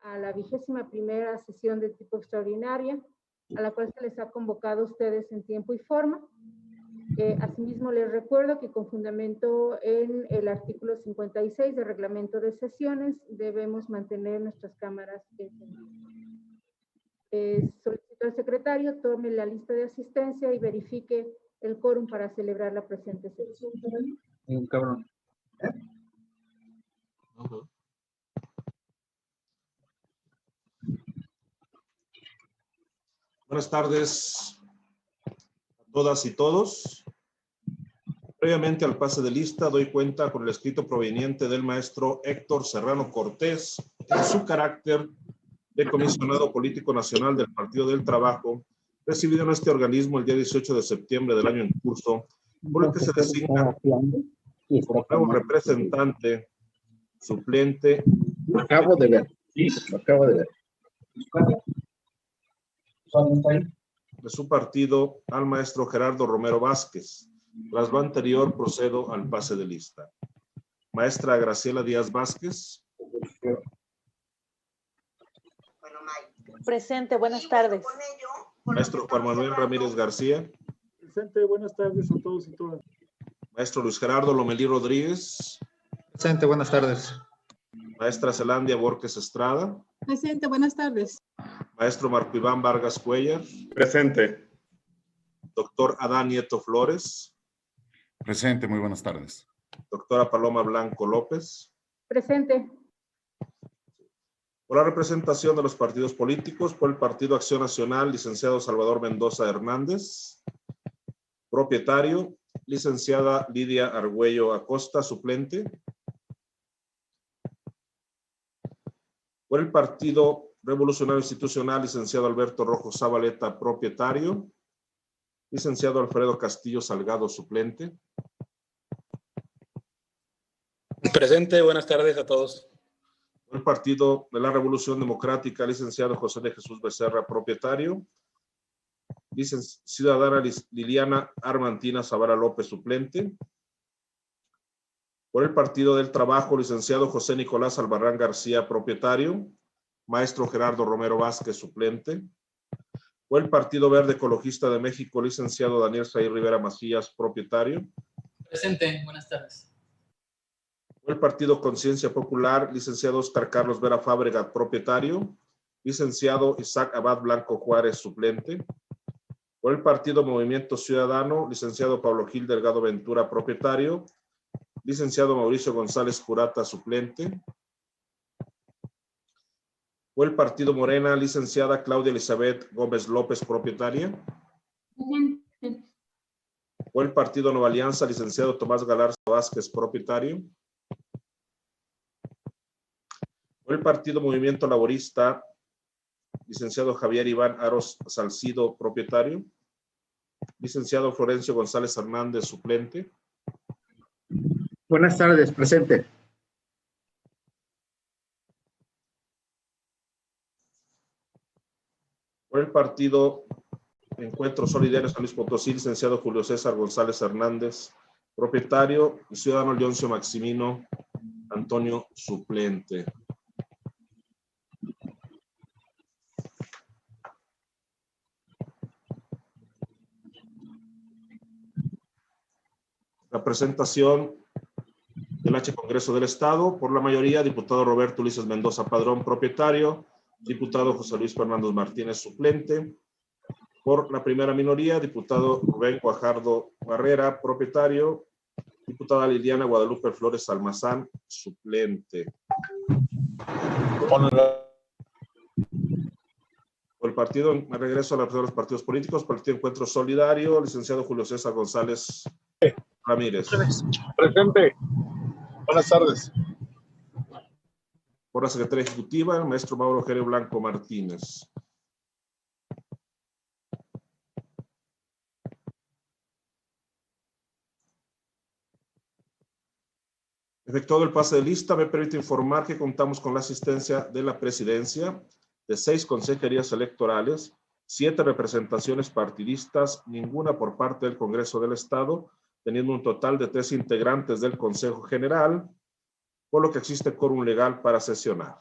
a la 21ª sesión de tipo extraordinaria, a la cual se les ha convocado a ustedes en tiempo y forma. Asimismo, les recuerdo que con fundamento en el artículo 56 del reglamento de sesiones, debemos mantener nuestras cámaras encendidas. Solicito al secretario tome la lista de asistencia y verifique el quórum para celebrar la presente sesión. Un cabrón. Buenas tardes a todas y todos. Previamente al pase de lista, doy cuenta con el escrito proveniente del maestro Héctor Serrano Cortés en su carácter de comisionado político nacional del Partido del Trabajo, recibido en este organismo el día 18 de septiembre del año en curso, por el que se designa como nuevo representante suplente. Lo acabo de ver. Sí, lo acabo de ver. De su partido al maestro Gerardo Romero Vázquez. Tras lo anterior, procedo al pase de lista. Maestra Graciela Díaz Vázquez. Presente, buenas tardes. Maestro Juan Manuel Ramírez García. Presente, buenas tardes a todos y todas. Maestro Luis Gerardo Lomelí Rodríguez. Presente, buenas tardes. Maestra Zelandia Borges Estrada. Presente, buenas tardes. Maestro Marco Iván Vargas Cuellar. Presente. Doctor Adán Nieto Flores. Presente, muy buenas tardes. Doctora Paloma Blanco López. Presente. Por la representación de los partidos políticos, por el Partido Acción Nacional, licenciado Salvador Mendoza Hernández. Propietario, licenciada Lidia Argüello Acosta, suplente. Por el Partido Revolucionario Institucional, licenciado Alberto Rojo Zabaleta, propietario. Licenciado Alfredo Castillo Salgado, suplente. Presente, buenas tardes a todos. Por el Partido de la Revolución Democrática, licenciado José de Jesús Becerra, propietario. Ciudadana Liliana Armantina Zavala López, suplente. Por el Partido del Trabajo, licenciado José Nicolás Albarrán García, propietario. Maestro Gerardo Romero Vázquez, suplente. Por el Partido Verde Ecologista de México, licenciado Daniel Saí Rivera Macías, propietario. Presente, buenas tardes. Por el Partido Conciencia Popular, licenciado Oscar Carlos Vera Fábrega, propietario. Licenciado Isaac Abad Blanco Juárez, suplente. Por el Partido Movimiento Ciudadano, licenciado Pablo Gil Delgado Ventura, propietario. Licenciado Mauricio González Curata, suplente. Por el Partido Morena, licenciada Claudia Elizabeth Gómez López, propietaria. Por el Partido Nueva Alianza, licenciado Tomás Galarza Vázquez, propietario. Por el Partido Movimiento Laborista, licenciado Javier Iván Aros Salcido, propietario. Licenciado Florencio González Hernández, suplente. Buenas tardes, presente. Por el Partido Encuentro Solidario San Luis Potosí, licenciado Julio César González Hernández, propietario, y ciudadano Leoncio Maximino Antonio, suplente. La presentación del H Congreso del Estado, por la mayoría, diputado Roberto Ulises Mendoza Padrón, propietario. Diputado José Luis Fernando Martínez, suplente. Por la primera minoría, diputado Rubén Guajardo Barrera, propietario. Diputada Liliana Guadalupe Flores Almazán, suplente. Por el partido, me regreso a la de los partidos políticos. Partido Encuentro Solidario, licenciado Julio César González Ramírez. Presente. Buenas tardes. Por la Secretaría Ejecutiva, el maestro Mauro Eugenio Blanco Martínez. Efectuado el pase de lista, me permite informar que contamos con la asistencia de la presidencia, de 6 consejerías electorales, 7 representaciones partidistas, ninguna por parte del Congreso del Estado, teniendo un total de 3 integrantes del Consejo General, por lo que existe quórum legal para sesionar.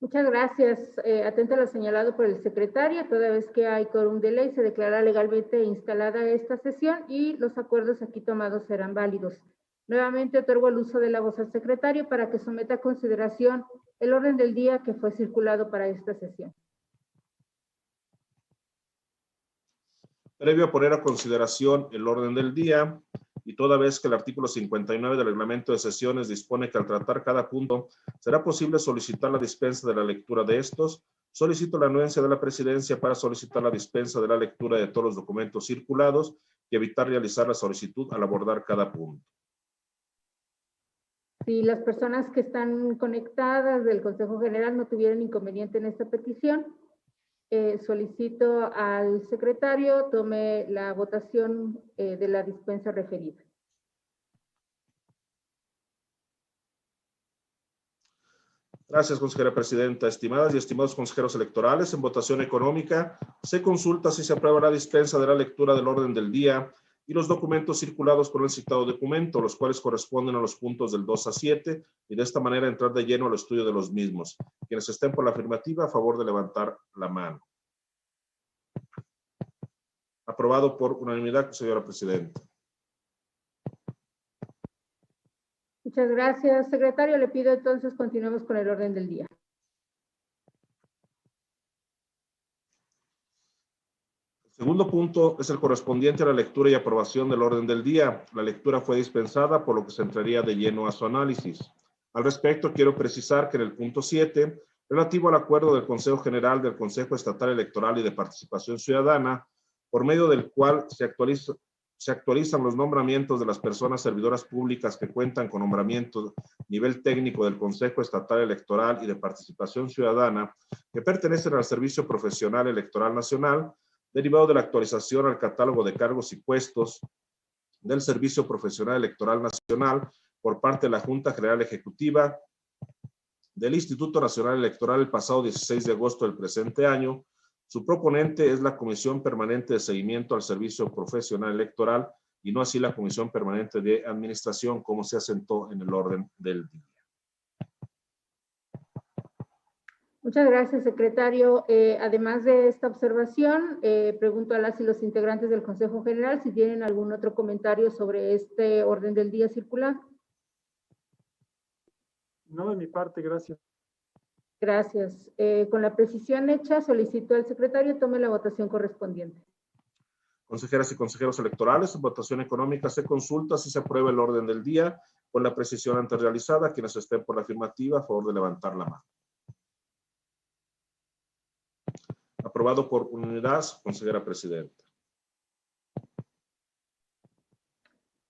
Muchas gracias. Atenta a lo señalado por el secretario, toda vez que hay quórum de ley, se declara legalmente instalada esta sesión y los acuerdos aquí tomados serán válidos. Nuevamente otorgo el uso de la voz al secretario para que someta a consideración el orden del día que fue circulado para esta sesión. Previo a poner a consideración el orden del día, y toda vez que el artículo 59 del reglamento de sesiones dispone que al tratar cada punto será posible solicitar la dispensa de la lectura de estos, solicito la anuencia de la presidencia para solicitar la dispensa de la lectura de todos los documentos circulados y evitar realizar la solicitud al abordar cada punto. Si las personas que están conectadas del Consejo General no tuvieran inconveniente en esta petición, solicito al secretario tome la votación de la dispensa referida. Gracias, consejera presidenta. Estimadas y estimados consejeros electorales, en votación económica se consulta si se aprueba la dispensa de la lectura del orden del día y los documentos circulados por el citado documento, los cuales corresponden a los puntos del 2 a 7, y de esta manera entrar de lleno al estudio de los mismos. Quienes estén por la afirmativa, a favor de levantar la mano. Aprobado por unanimidad, señora presidenta. Muchas gracias, secretario. Le pido entonces continuemos con el orden del día. El segundo punto es el correspondiente a la lectura y aprobación del orden del día. La lectura fue dispensada, por lo que se entraría de lleno a su análisis. Al respecto, quiero precisar que en el punto 7, relativo al acuerdo del Consejo General del Consejo Estatal Electoral y de Participación Ciudadana, por medio del cual se actualizan los nombramientos de las personas servidoras públicas que cuentan con nombramiento nivel técnico del Consejo Estatal Electoral y de Participación Ciudadana, que pertenecen al Servicio Profesional Electoral Nacional, derivado de la actualización al catálogo de cargos y puestos del Servicio Profesional Electoral Nacional por parte de la Junta General Ejecutiva del Instituto Nacional Electoral el pasado 16 de agosto del presente año. Su proponente es la Comisión Permanente de Seguimiento al Servicio Profesional Electoral y no así la Comisión Permanente de Administración, como se asentó en el orden del día. Muchas gracias, secretario. Además de esta observación, pregunto a las y los integrantes del Consejo General si tienen algún otro comentario sobre este orden del día circular. No, de mi parte, gracias. Gracias. Con la precisión hecha, solicito al secretario tome la votación correspondiente. Consejeras y consejeros electorales, en votación económica se consulta si se aprueba el orden del día con la precisión antes realizada. Quienes estén por la afirmativa, a favor de levantar la mano. Aprobado por unanimidad, consejera presidenta.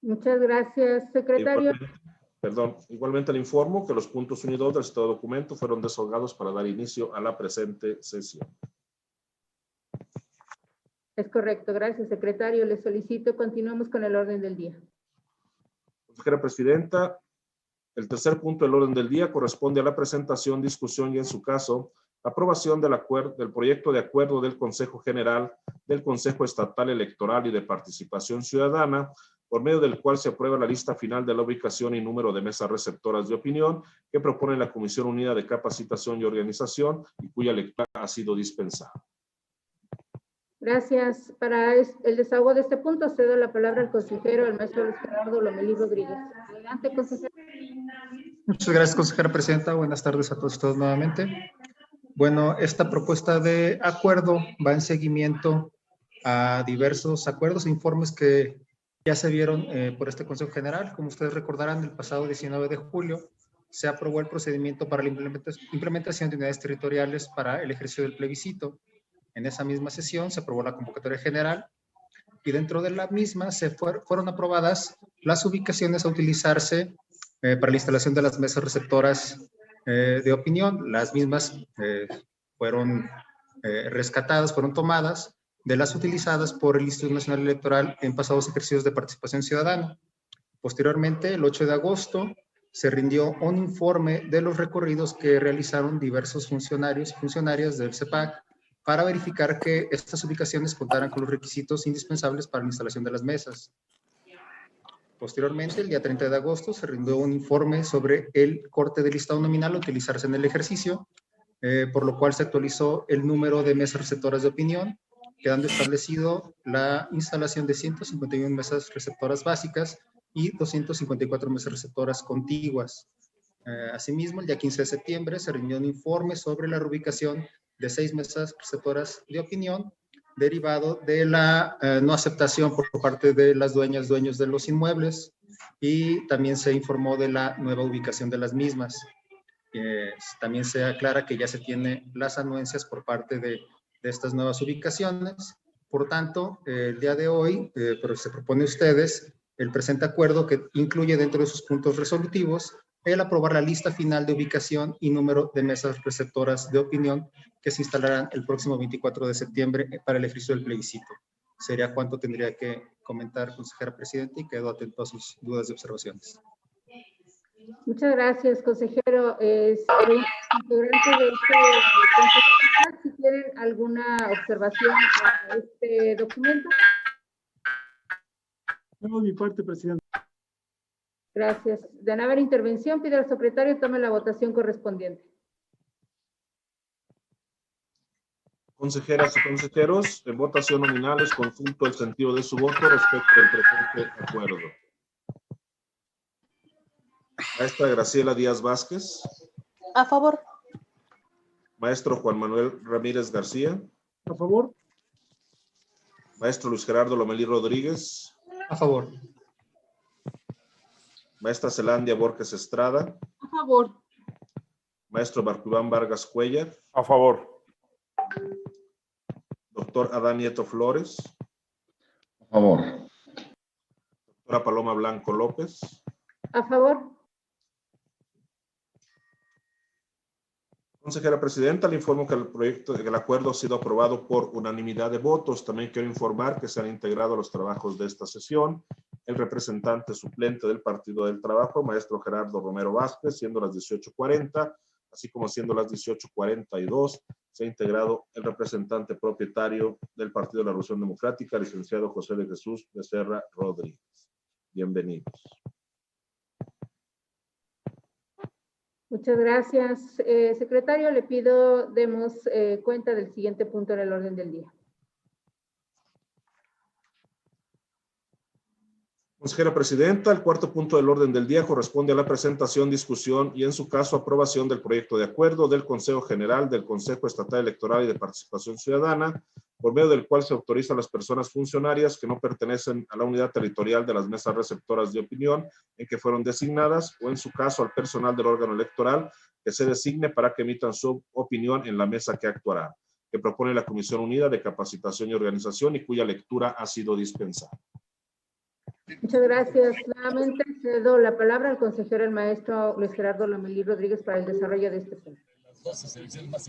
Muchas gracias, secretario. Igualmente le informo que los puntos 1 y 2 del citado documento fueron desahogados para dar inicio a la presente sesión. Es correcto, gracias, secretario. Le solicito, continuemos con el orden del día. Consejera presidenta, el tercer punto del orden del día corresponde a la presentación, discusión y, en su caso, aprobación del proyecto de acuerdo del Consejo General del Consejo Estatal Electoral y de Participación Ciudadana, por medio del cual se aprueba la lista final de la ubicación y número de mesas receptoras de opinión que propone la Comisión Unida de Capacitación y Organización y cuya lectura ha sido dispensada. Gracias. Para el desahogo de este punto, cedo la palabra al consejero, el maestro Luis Gerardo Lomelí Rodríguez. Adelante, consejero. Muchas gracias, consejera presidenta. Buenas tardes a todos y todas nuevamente. Bueno, esta propuesta de acuerdo va en seguimiento a diversos acuerdos e informes que ya se vieron por este Consejo General. Como ustedes recordarán, el pasado 19 de julio se aprobó el procedimiento para la implementación de unidades territoriales para el ejercicio del plebiscito. En esa misma sesión se aprobó la convocatoria general y dentro de la misma fueron aprobadas las ubicaciones a utilizarse para la instalación de las mesas receptoras de opinión. Las mismas fueron rescatadas, fueron tomadas de las utilizadas por el Instituto Nacional Electoral en pasados ejercicios de participación ciudadana. Posteriormente, el 8 de agosto, se rindió un informe de los recorridos que realizaron diversos funcionarios y funcionarias del CEPAC para verificar que estas ubicaciones contaran con los requisitos indispensables para la instalación de las mesas. Posteriormente, el día 30 de agosto, se rindió un informe sobre el corte del listado nominal a utilizarse en el ejercicio, por lo cual se actualizó el número de mesas receptoras de opinión, quedando establecido la instalación de 151 mesas receptoras básicas y 254 mesas receptoras contiguas. Asimismo, el día 15 de septiembre se rindió un informe sobre la reubicación de 6 mesas receptoras de opinión, derivado de la no aceptación por parte de las dueños de los inmuebles, y también se informó de la nueva ubicación de las mismas. También se aclara que ya se tienen las anuencias por parte de estas nuevas ubicaciones. Por tanto, el día de hoy, pero se propone a ustedes el presente acuerdo, que incluye dentro de sus puntos resolutivos el aprobar la lista final de ubicación y número de mesas receptoras de opinión que se instalarán el próximo 24 de septiembre para el ejercicio del plebiscito. Sería cuanto tendría que comentar, consejera presidenta, y quedo atento a sus dudas y observaciones. Muchas gracias, consejero. Integrante de este consejo, si tienen alguna observación a este documento. No, de mi parte, presidente. Gracias. De no haber intervención, pido al secretario tome la votación correspondiente. Consejeras y consejeros, en votación nominal les consulto el sentido de su voto respecto al presente acuerdo. Maestra Graciela Díaz Vázquez. A favor. Maestro Juan Manuel Ramírez García. A favor. Maestro Luis Gerardo Lomelí Rodríguez. A favor. Maestra Zelandia Borges Estrada. A favor. Maestro Marco Iván Vargas Cuellar. A favor. Doctor Adán Nieto Flores. A favor. Doctora Paloma Blanco López. A favor. Consejera presidenta, le informo que el acuerdo ha sido aprobado por unanimidad de votos. También quiero informar que se han integrado los trabajos de esta sesión el representante suplente del Partido del Trabajo, maestro Gerardo Romero Vázquez, siendo las 18:40, así como siendo las 18:42, se ha integrado el representante propietario del Partido de la Revolución Democrática, licenciado José de Jesús Becerra Rodríguez. Bienvenidos. Muchas gracias. Secretario, le pido demos cuenta del siguiente punto en el orden del día. Consejera presidenta, el cuarto punto del orden del día corresponde a la presentación, discusión y en su caso aprobación del proyecto de acuerdo del Consejo General del Consejo Estatal Electoral y de Participación Ciudadana, por medio del cual se autoriza a las personas funcionarias que no pertenecen a la unidad territorial de las mesas receptoras de opinión en que fueron designadas, o en su caso al personal del órgano electoral que se designe para que emitan su opinión en la mesa que actuará, que propone la Comisión Unida de Capacitación y Organización y cuya lectura ha sido dispensada. Muchas gracias. Nuevamente cedo la palabra al consejero, el maestro Luis Gerardo Lomelí Rodríguez, para el desarrollo de este punto.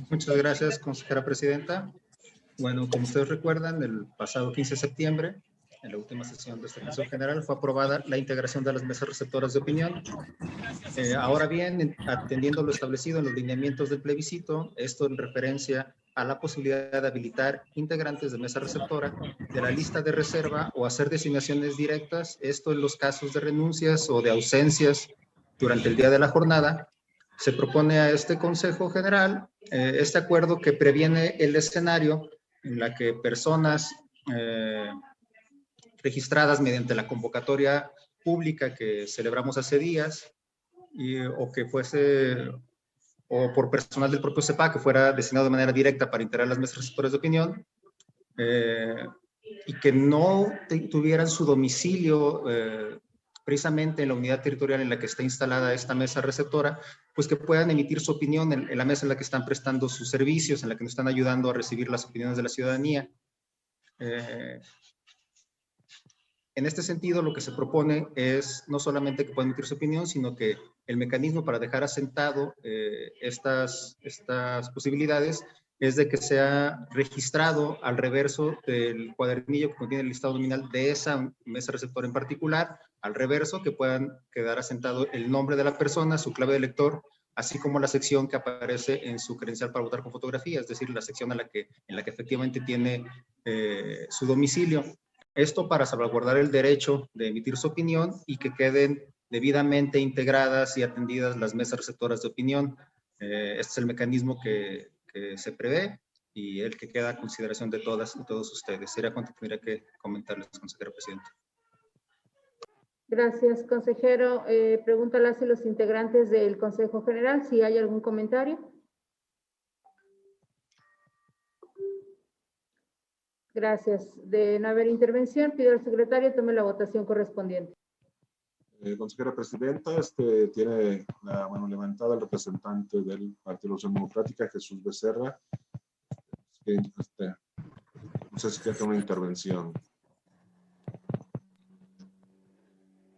Muchas gracias, consejera presidenta. Bueno, como ustedes recuerdan, el pasado 15 de septiembre, en la última sesión de este Consejo General, fue aprobada la integración de las mesas receptoras de opinión. Ahora bien, atendiendo lo establecido en los lineamientos del plebiscito, esto en referencia a la posibilidad de habilitar integrantes de mesa receptora de la lista de reserva o hacer designaciones directas, esto en los casos de renuncias o de ausencias durante el día de la jornada, se propone a este Consejo General este acuerdo que previene el escenario en la que personas registradas mediante la convocatoria pública que celebramos hace días o que fuese o por personal del propio CEPA que fuera designado de manera directa para integrar las mesas receptoras de opinión y que no tuvieran su domicilio precisamente en la unidad territorial en la que está instalada esta mesa receptora, pues que puedan emitir su opinión en la mesa en la que están prestando sus servicios, en la que nos están ayudando a recibir las opiniones de la ciudadanía. En este sentido, lo que se propone es no solamente que puedan emitir su opinión, sino que el mecanismo para dejar asentado estas posibilidades es de que sea registrado al reverso del cuadernillo que contiene el listado nominal de esa mesa receptora en particular, al reverso que puedan quedar asentado el nombre de la persona, su clave de lector, así como la sección que aparece en su credencial para votar con fotografía, es decir, la sección en la que efectivamente tiene su domicilio. Esto para salvaguardar el derecho de emitir su opinión y que queden debidamente integradas y atendidas las mesas receptoras de opinión. Este es el mecanismo que se prevé y el que queda a consideración de todas y todos ustedes. Sería cuanto tendría que comentarles, consejero presidente. Gracias, consejero. Pregunta a las y los integrantes del Consejo General si hay algún comentario. Gracias. De no haber intervención, pido al secretario tome la votación correspondiente. Consejera presidenta, tiene la mano levantada el representante del Partido Acción Democrática, Jesús Becerra. No sé si quiere una intervención.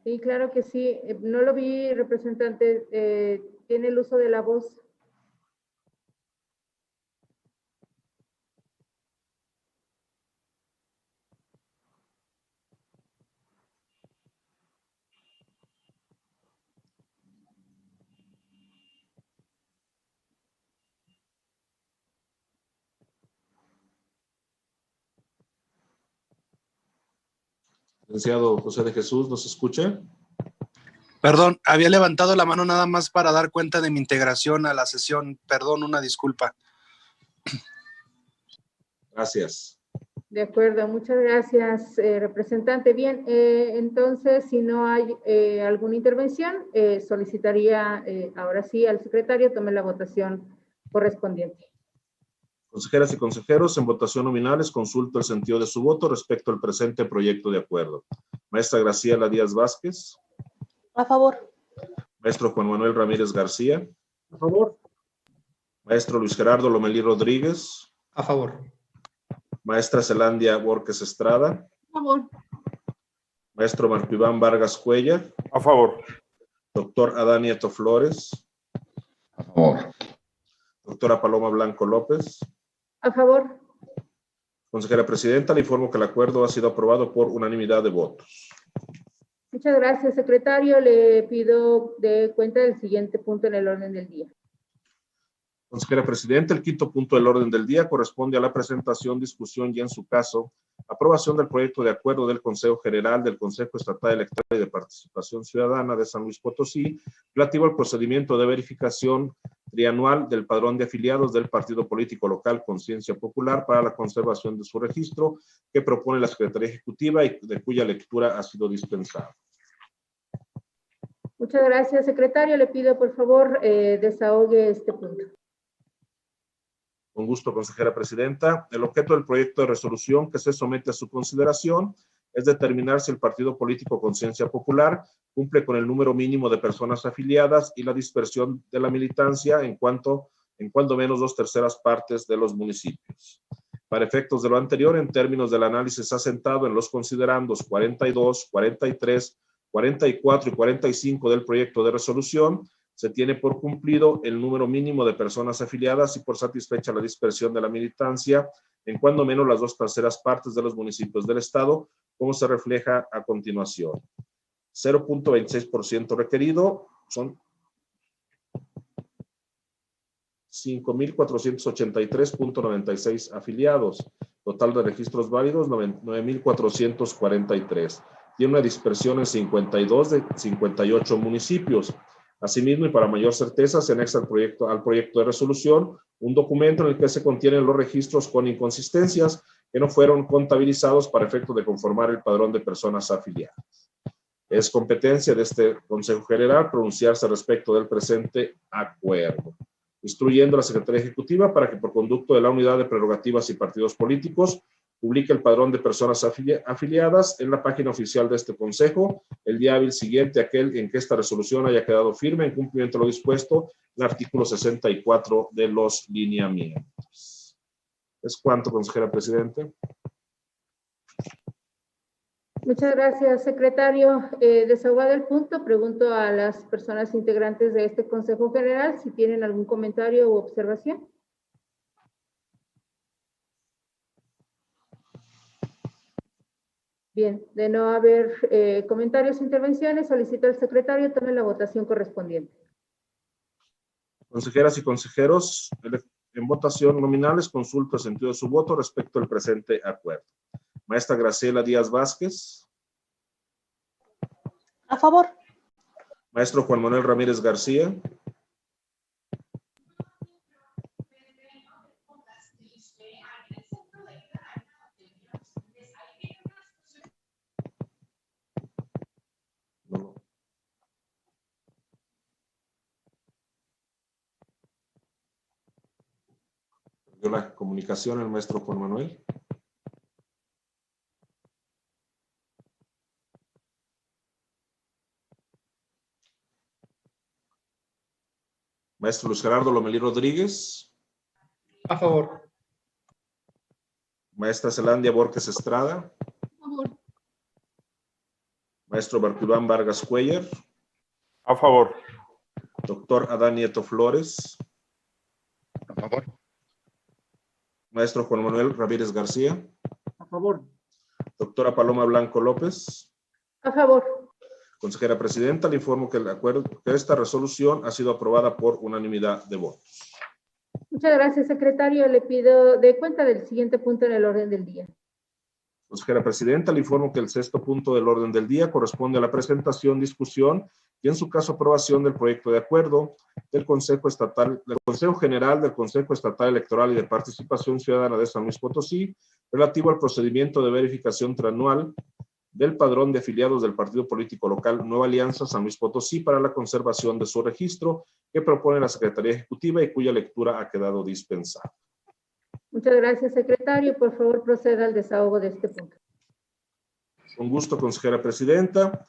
Sí, claro que sí. No lo vi, representante. ¿Tiene el uso de la voz? Licenciado José de Jesús, ¿nos escucha? Perdón, había levantado la mano nada más para dar cuenta de mi integración a la sesión. Perdón, una disculpa. Gracias. De acuerdo, muchas gracias, representante. Bien, entonces, si no hay alguna intervención, solicitaría ahora sí al secretario tome la votación correspondiente. Consejeras y consejeros, en votación nominales consulto el sentido de su voto respecto al presente proyecto de acuerdo. Maestra Graciela Díaz Vázquez. A favor. Maestro Juan Manuel Ramírez García. A favor. Maestro Luis Gerardo Lomelí Rodríguez. A favor. Maestra Zelandia Borges Estrada. A favor. Maestro Marco Iván Vargas Cuellar. A favor. Doctor Adán Nieto Flores. A favor. Doctora Paloma Blanco López. A favor. Consejera presidenta, le informo que el acuerdo ha sido aprobado por unanimidad de votos. Muchas gracias, secretario. Le pido de cuenta del siguiente punto en el orden del día. Consejera presidenta, el quinto punto del orden del día corresponde a la presentación, discusión y, en su caso, aprobación del proyecto de acuerdo del Consejo General del Consejo Estatal Electoral y de Participación Ciudadana de San Luis Potosí, relativo al procedimiento de verificación trianual del padrón de afiliados del partido político local Conciencia Popular para la conservación de su registro, que propone la Secretaría Ejecutiva y de cuya lectura ha sido dispensada. Muchas gracias, secretario. Le pido, por favor, desahogue este punto. Con gusto, consejera presidenta. El objeto del proyecto de resolución que se somete a su consideración es determinar si el partido político Conciencia Popular cumple con el número mínimo de personas afiliadas y la dispersión de la militancia en cuando menos 2/3 partes de los municipios. Para efectos de lo anterior, en términos del análisis asentado en los considerandos 42, 43, 44 y 45 del proyecto de resolución, se tiene por cumplido el número mínimo de personas afiliadas y por satisfecha la dispersión de la militancia en cuando menos las 2/3 partes de los municipios del estado, como se refleja a continuación. 0.26% requerido, son 5.483.96 afiliados. Total de registros válidos, 9.443. Tiene una dispersión en 52 de 58 municipios. Asimismo, y para mayor certeza, se anexa al proyecto de resolución un documento en el que se contienen los registros con inconsistencias que no fueron contabilizados para efecto de conformar el padrón de personas afiliadas. Es competencia de este Consejo General pronunciarse respecto del presente acuerdo, instruyendo a la Secretaría Ejecutiva para que, por conducto de la Unidad de Prerrogativas y Partidos Políticos, publique el padrón de personas afiliadas en la página oficial de este Consejo el día hábil siguiente a aquel en que esta resolución haya quedado firme en cumplimiento de lo dispuesto en el artículo 64 de los lineamientos. ¿Es cuanto, consejera presidente? Muchas gracias, secretario. Desahogado el punto, pregunto a las personas integrantes de este Consejo General si tienen algún comentario u observación. Bien, de no haber comentarios o intervenciones, solicito al secretario tome la votación correspondiente. Consejeras y consejeros, en votación nominales consulto el sentido de su voto respecto al presente acuerdo. Maestra Graciela Díaz Vázquez. A favor. Maestro Juan Manuel Ramírez García. Dio la comunicación el maestro Juan Manuel. Maestro Luis Gerardo Lomelí Rodríguez. A favor. Maestra Zelandia Borges Estrada. A favor. Maestro Bartulán Vargas Cuellar. A favor. Doctor Adán Nieto Flores. A favor. Maestro Juan Manuel Ramírez García. A favor. Doctora Paloma Blanco López. A favor. Consejera Presidenta, le informo que esta resolución ha sido aprobada por unanimidad de votos. Muchas gracias, secretario. Le pido de cuenta del siguiente punto en el orden del día. Consejera Presidenta, le informo que el 6º punto del orden del día corresponde a la presentación, discusión y en su caso aprobación del proyecto de acuerdo del Consejo General del Consejo Estatal Electoral y de Participación Ciudadana de San Luis Potosí relativo al procedimiento de verificación trianual del padrón de afiliados del partido político local Nueva Alianza San Luis Potosí para la conservación de su registro que propone la Secretaría Ejecutiva y cuya lectura ha quedado dispensada. Muchas gracias, secretario. Por favor, proceda al desahogo de este punto. Con gusto, consejera presidenta.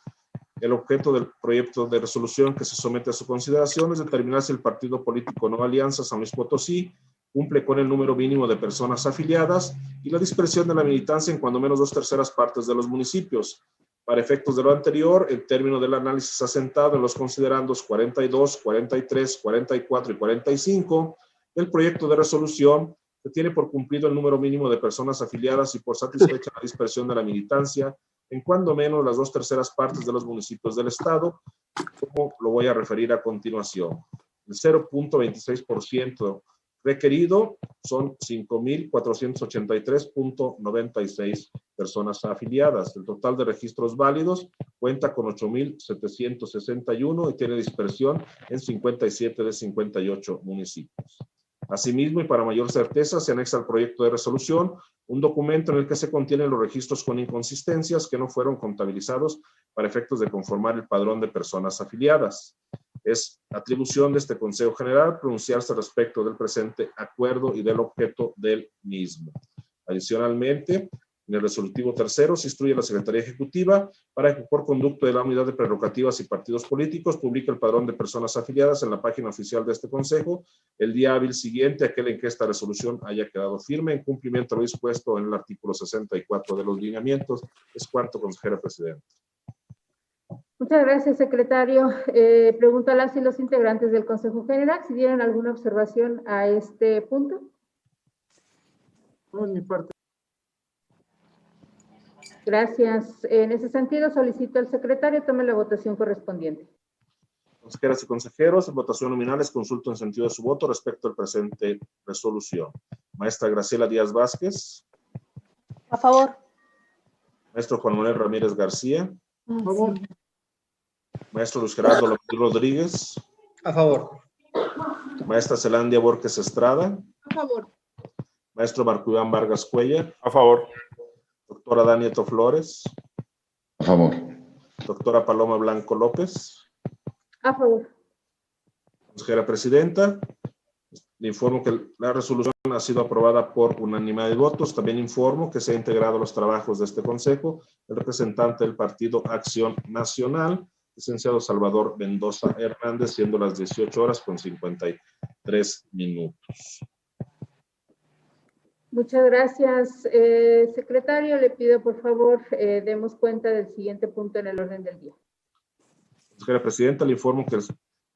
El objeto del proyecto de resolución que se somete a su consideración es determinar si el partido político Nueva Alianza San Luis Potosí cumple con el número mínimo de personas afiliadas y la dispersión de la militancia en cuando menos 2/3 partes de los municipios. Para efectos de lo anterior, el término del análisis asentado en los considerandos 42, 43, 44 y 45 del proyecto de resolución que tiene por cumplido el número mínimo de personas afiliadas y por satisfecha la dispersión de la militancia en cuando menos las 2/3 partes de los municipios del estado, como lo voy a referir a continuación. El 0.26% requerido son 5.483.96 personas afiliadas. El total de registros válidos cuenta con 8.761 y tiene dispersión en 57 de 58 municipios. Asimismo, y para mayor certeza, se anexa al proyecto de resolución un documento en el que se contienen los registros con inconsistencias que no fueron contabilizados para efectos de conformar el padrón de personas afiliadas. Es atribución de este Consejo General pronunciarse respecto del presente acuerdo y del objeto del mismo. Adicionalmente, en el resolutivo tercero se instruye a la Secretaría Ejecutiva para que por conducto de la Unidad de Prerrogativas y Partidos Políticos publique el padrón de personas afiliadas en la página oficial de este Consejo el día hábil siguiente a aquel en que esta resolución haya quedado firme en cumplimiento de lo dispuesto en el artículo 64 de los lineamientos. Es cuanto, consejera presidenta. Muchas gracias, secretario. Pregunto a las y los integrantes del Consejo General si tienen alguna observación a este punto. No, en mi parte. Gracias. En ese sentido, solicito al secretario tome la votación correspondiente. Consejeras y consejeros, en votación nominal les consulto en sentido de su voto respecto al presente resolución. Maestra Graciela Díaz Vázquez. A favor. Maestro Juan Manuel Ramírez García. A favor. Maestro Luis Gerardo López Rodríguez. A favor. Maestra Zelandia Borges Estrada. A favor. Maestro Bartulán Vargas Cuellar. A favor. Doctora Adán Nieto Flores. A favor. Doctora Paloma Blanco López. A favor. Consejera presidenta, le informo que la resolución ha sido aprobada por unanimidad de votos. También informo que se ha integrado a los trabajos de este consejo el representante del Partido Acción Nacional, licenciado Salvador Mendoza Hernández, siendo las 18:53. Muchas gracias, secretario. Le pido, por favor, demos cuenta del siguiente punto en el orden del día. Consejera presidenta, le informo que el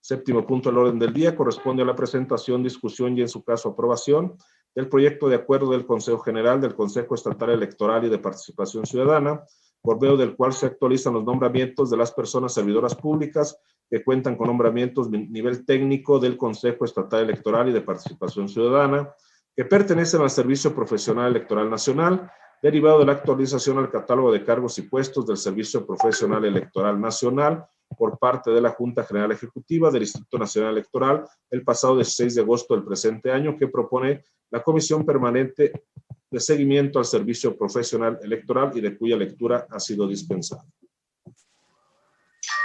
7º punto del orden del día corresponde a la presentación, discusión y en su caso aprobación del proyecto de acuerdo del Consejo General del Consejo Estatal Electoral y de Participación Ciudadana, por medio del cual se actualizan los nombramientos de las personas servidoras públicas que cuentan con nombramientos de nivel técnico del Consejo Estatal Electoral y de Participación Ciudadana, que pertenecen al Servicio Profesional Electoral Nacional, derivado de la actualización al catálogo de cargos y puestos del Servicio Profesional Electoral Nacional por parte de la Junta General Ejecutiva del Instituto Nacional Electoral el pasado 16 de agosto del presente año, que propone la Comisión Permanente de Seguimiento al Servicio Profesional Electoral y de cuya lectura ha sido dispensada.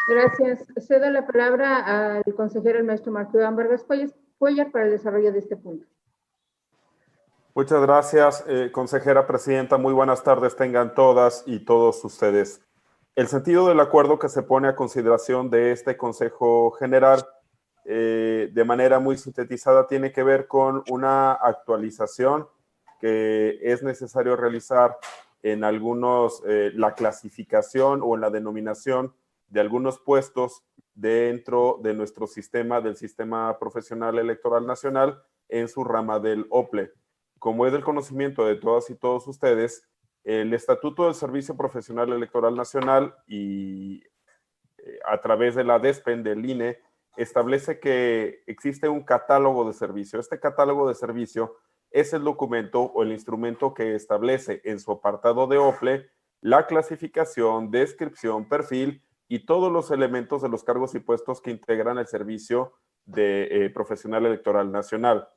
Gracias. Cedo la palabra al consejero, el maestro Marco Iván Vargas Cuellar, para el desarrollo de este punto. Muchas gracias, consejera presidenta. Muy buenas tardes tengan todas y todos ustedes. El sentido del acuerdo que se pone a consideración de este Consejo General, de manera muy sintetizada, tiene que ver con una actualización que es necesario realizar en algunos, la clasificación o en la denominación de algunos puestos dentro de nuestro sistema, del Sistema Profesional Electoral Nacional, en su rama del OPLE. Como es del conocimiento de todas y todos ustedes, el Estatuto del Servicio Profesional Electoral Nacional y a través de la DESPEN del INE establece que existe un catálogo de servicio. Este catálogo de servicio es el documento o el instrumento que establece en su apartado de OPLE la clasificación, descripción, perfil y todos los elementos de los cargos y puestos que integran el servicio de profesional electoral nacional.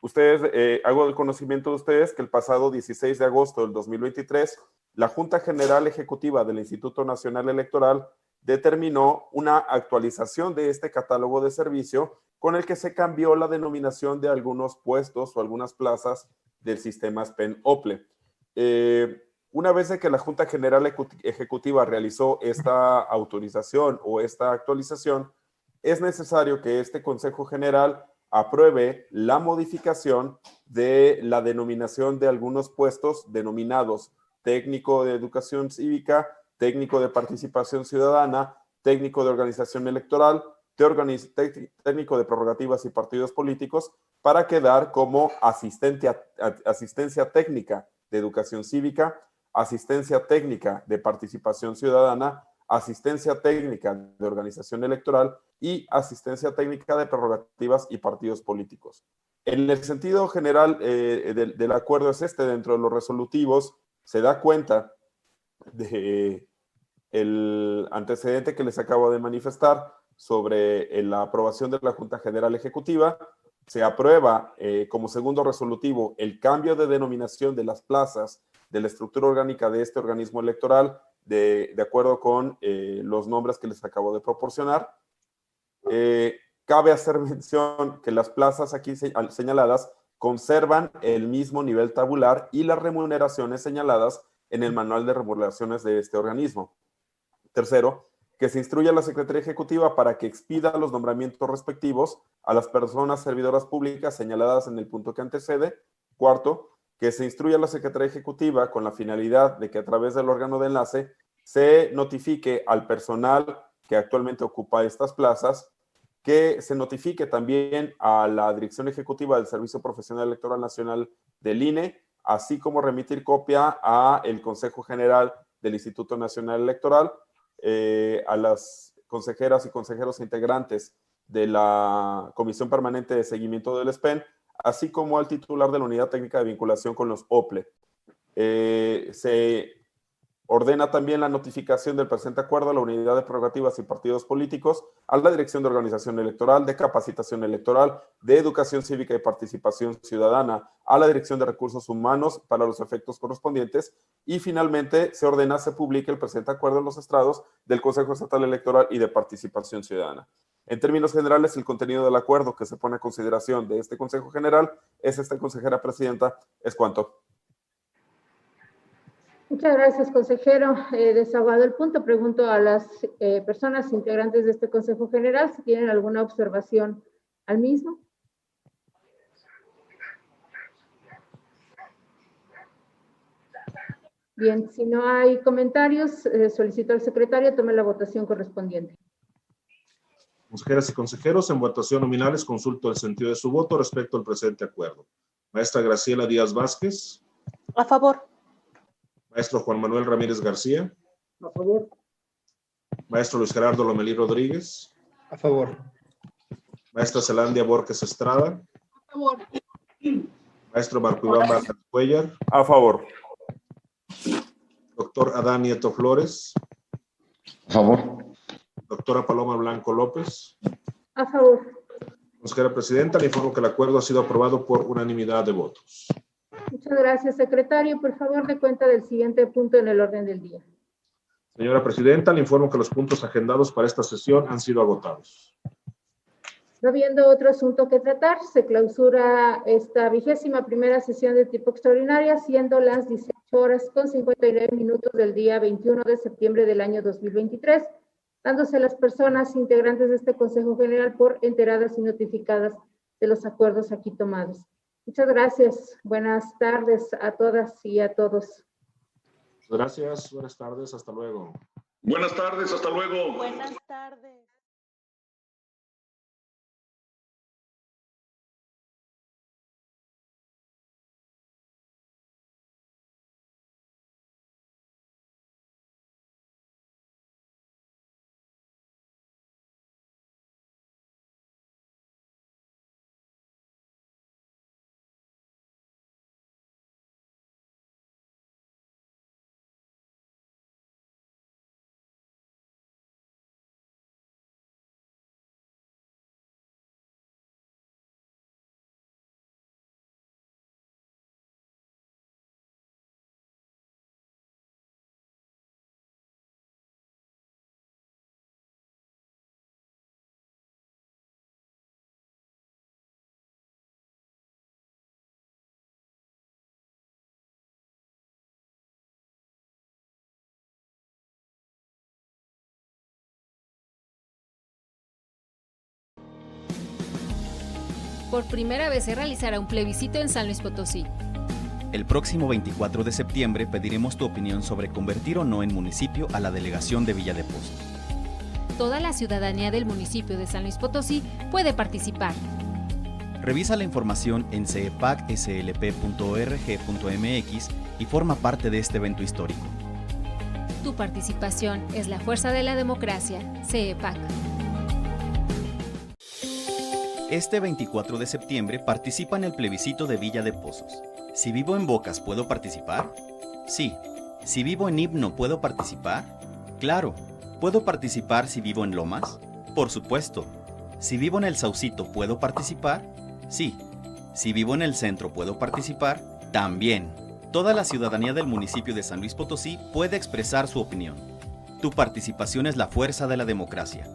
Ustedes, hago del conocimiento de ustedes que el pasado 16 de agosto del 2023, la Junta General Ejecutiva del Instituto Nacional Electoral determinó una actualización de este catálogo de servicio con el que se cambió la denominación de algunos puestos o algunas plazas del sistema SPEN-OPLE. Una vez de que la Junta General Ejecutiva realizó esta autorización o esta actualización, es necesario que este Consejo General apruebe la modificación de la denominación de algunos puestos denominados técnico de educación cívica, técnico de participación ciudadana, técnico de organización electoral, técnico de prerrogativas y partidos políticos, para quedar como asistencia técnica de educación cívica, asistencia técnica de participación ciudadana, asistencia técnica de organización electoral y asistencia técnica de prerrogativas y partidos políticos. En el sentido general del acuerdo es este, dentro de los resolutivos se da cuenta de el antecedente que les acabo de manifestar sobre la aprobación de la Junta General Ejecutiva. Se aprueba como segundo resolutivo el cambio de denominación de las plazas de la estructura orgánica de este organismo electoral de acuerdo con los nombres que les acabo de proporcionar. Cabe hacer mención que las plazas aquí señaladas conservan el mismo nivel tabular y las remuneraciones señaladas en el manual de remuneraciones de este organismo. Tercero, que se instruya a la Secretaría Ejecutiva para que expida los nombramientos respectivos a las personas servidoras públicas señaladas en el punto que antecede. Cuarto, que se instruya a la Secretaría Ejecutiva con la finalidad de que a través del órgano de enlace se notifique al personal que actualmente ocupa estas plazas, que se notifique también a la Dirección Ejecutiva del Servicio Profesional Electoral Nacional del INE, así como remitir copia a el Consejo General del Instituto Nacional Electoral, a las consejeras y consejeros integrantes de la Comisión Permanente de Seguimiento del SPEN, así como al titular de la Unidad Técnica de Vinculación con los OPLE. Se ordena también la notificación del presente acuerdo a la Unidad de Prerrogativas y Partidos Políticos, a la Dirección de Organización Electoral, de Capacitación Electoral, de Educación Cívica y Participación Ciudadana, a la Dirección de Recursos Humanos para los efectos correspondientes, y finalmente se ordena se publique el presente acuerdo en los estrados del Consejo Estatal Electoral y de Participación Ciudadana. En términos generales, el contenido del acuerdo que se pone a consideración de este Consejo General es consejera presidenta, es cuanto. Muchas gracias, consejero. Desahogado el punto, pregunto a las personas integrantes de este Consejo General si tienen alguna observación al mismo. Bien, si no hay comentarios, solicito al secretario tome la votación correspondiente. Consejeras y consejeros, en votación nominales consulto el sentido de su voto respecto al presente acuerdo. Maestra Graciela Díaz Vázquez. A favor. Maestro Juan Manuel Ramírez García. A favor. Maestro Luis Gerardo Lomelí Rodríguez. A favor. Maestra Zelandia Borges Estrada. A favor. Maestro Marco Iván Vargas Cuellar. A favor. Doctor Adán Nieto Flores. A favor. Doctora Paloma Blanco López. A favor. Consejera presidenta, le informo que el acuerdo ha sido aprobado por unanimidad de votos. Muchas gracias, secretario. Por favor, dé cuenta del siguiente punto en el orden del día. Señora presidenta, le informo que los puntos agendados para esta sesión han sido agotados. No habiendo otro asunto que tratar, se clausura esta 21ª sesión de tipo extraordinaria, siendo las 18:59 del día 21 de septiembre del año 2023, dándose a las personas integrantes de este Consejo General por enteradas y notificadas de los acuerdos aquí tomados. Muchas gracias. Buenas tardes a todas y a todos. Gracias, buenas tardes, hasta luego. Buenas tardes, hasta luego. Buenas tardes. Por primera vez se realizará un plebiscito en San Luis Potosí. El próximo 24 de septiembre pediremos tu opinión sobre convertir o no en municipio a la delegación de Villa de Pozos. Toda la ciudadanía del municipio de San Luis Potosí puede participar. Revisa la información en cepacslp.org.mx y forma parte de este evento histórico. Tu participación es la fuerza de la democracia. CEPAC. Este 24 de septiembre participa en el plebiscito de Villa de Pozos. Si vivo en Bocas, ¿puedo participar? Sí. Si vivo en Himno, ¿puedo participar? Claro. ¿Puedo participar si vivo en Lomas? Por supuesto. Si vivo en El Saucito, ¿puedo participar? Sí. Si vivo en el centro, ¿puedo participar? También. Toda la ciudadanía del municipio de San Luis Potosí puede expresar su opinión. Tu participación es la fuerza de la democracia.